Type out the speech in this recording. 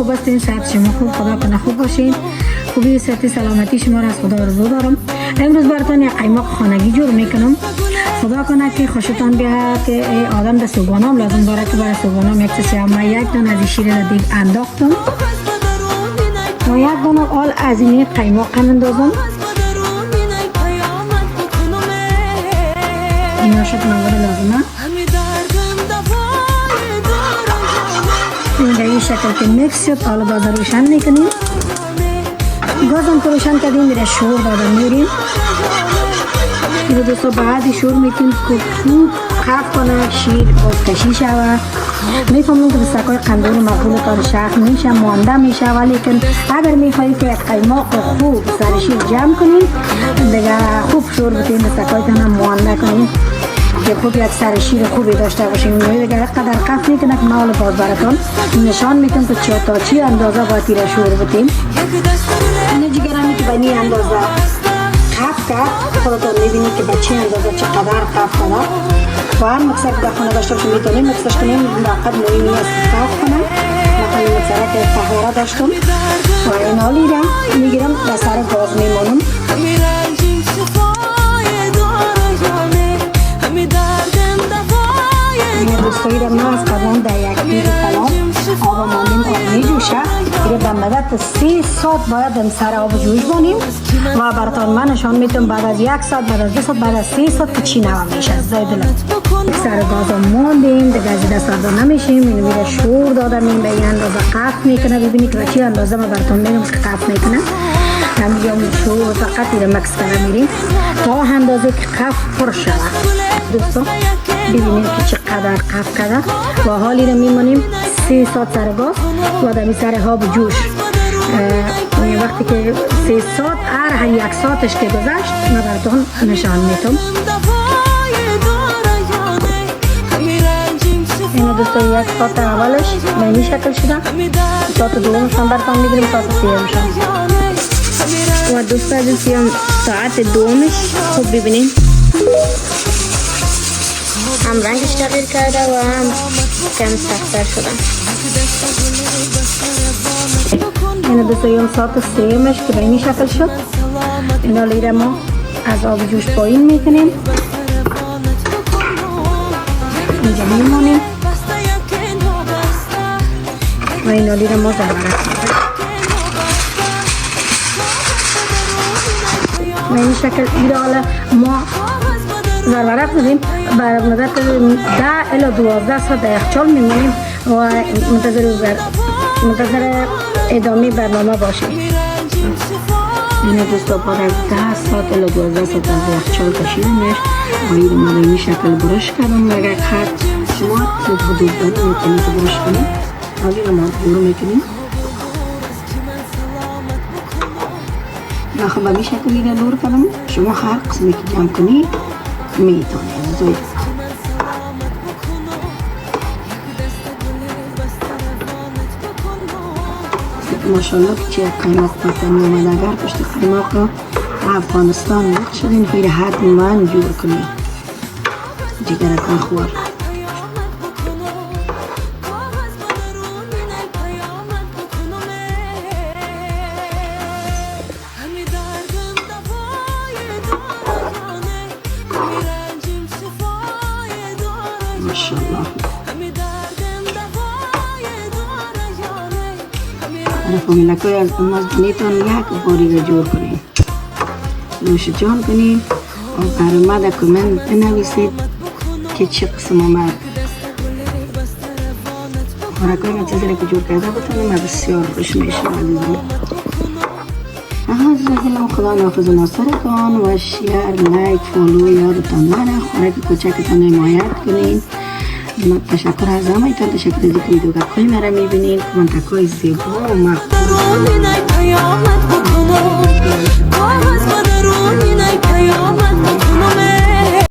خوب هستین؟ صحت شما خوب؟ خدا کنه خوب باشین. خوبی صحت سلامتی شما را از خدا آرزو دارم. امروز براتون یک قیماق خانگی جور میکنم. خدا کنه که خوشتان بیاد که آدم دست سوگوانام لازم داره که برای سوگوانام یک چیزی اما یک دونه از شیر را دیگ انداختم و یک دونه آل از این قیماق اندازم. این شد مواد لازمه. این به این شکل که میکس شد حالا باز روشن میکنیم. گازم که روشن کردیم میره شور دادن میریم. این دوستا بعدی شور میکنیم که خوب خف کنه شیر بازکشی شود. میفهمیم که بسکای قندون مقبول کار شخص میشه مانده میشه ولی اگر میخواهید که قیماق خوب سر شیر جمع کنیم دیگه خوب شور بکنیم بسکای تنم مانده کنیم که خوب یک سر شیر خوبی داشته باشیم. دیگه قدر قف میکنه که مال باز براتون نشان میکنم که تا چی اندازه باید تیره شور بکنیم. این جگرمی که به نی اندازه قف کرد خودتون میبینید که به چی اندازه چقدر قف کنه و هر مکسر که در خانه داشته باشیم میتونیم مکسرش کنیم. وقت مهمی است قف کنم. مثلا این مکسره که تهواره داشتم و این حالی را میگیرم و سر گاز میمانم. این دوستایی را ما از قبل در یک دیگه کلام آب ماندیم آب میجوشه. دیگه به مدت 3 ساعت باید این سر آب جوش بانیم و براتون من نشان میتونم بعد از 1 ساعت بعد از 2 ساعت بعد از 3 ساعت که چی نوام میشه. زایدلم سر گاز ماندیم دیگه از دست آب نمیشیم. اینو میره شور دادم این به این اندازه قف میکنه. ببینید که چی اندازه ما براتون میگم که قف میکنه. همینجا شور فقط اینو مکس کنه میریم تا اندازه که قف پر شود. دوستان ببینید که چقدر قف کرده و حالی رو میمانیم 3 ساعت سر گاز و دمی سر آب جوش. وقتی که 3 ساعت هر 1 ساعتش که گذشت من براتون نشان میتونم. این دوستان 1 ساعت اولش به این شکل شده. ساعت دومش هم براتون میگیریم ساعت سیومش و دوستان ساعت دومش خوب ببینید هم رنگش تغییر کرده و هم کم سخت‌تر شده. این دوستان ساعت سیومش که به این شکل شد. این حالی ما از آب جوش پایین میکنیم. اینجا میمونیم و این حالی ما زرورق و این شکل ایرال ما زرورق بدیم. برای مدت 10 الی 12 ساعت در یخچال میمونیم و منتظر ادامه برنامه باشیم. این دوستا بعد از 10 ساعت الی 12 ساعت از یخچال کشیدمش و این ما به این شکل برش کردم. اگر خط شما حدود داره میتونید برش کنید. حالی رو ما برو میکنیم و خب به این شکلی رو نور کردم. شما هر قسمی که جمع کنید میتونید. ماشاءالله که قیماق پتنی اومد. اگر پشت قیماق افغانستان وقت شدین خیلی حتما جور کنید جگرتان خوار. ماشاءالله فامیلکای از مزدونیتان یک باری را جور کنید. نوش جان کنید و برای ما در کامنت بنویسید که چه قسم آمد. خوراکای من چیزی را که جور کرده بتانیم و بسیار خوش میشم عزیزان. از رحلم خدا نافذ و ناصرتان و شیر لایک فالو یادتان نره. خوراک کوچکتان حمایت کنید. تشکر از همه ایتان. تشکر از اینکه ویدیوگرهای مرا میبینید. کامنت‌های زیبا و مقبول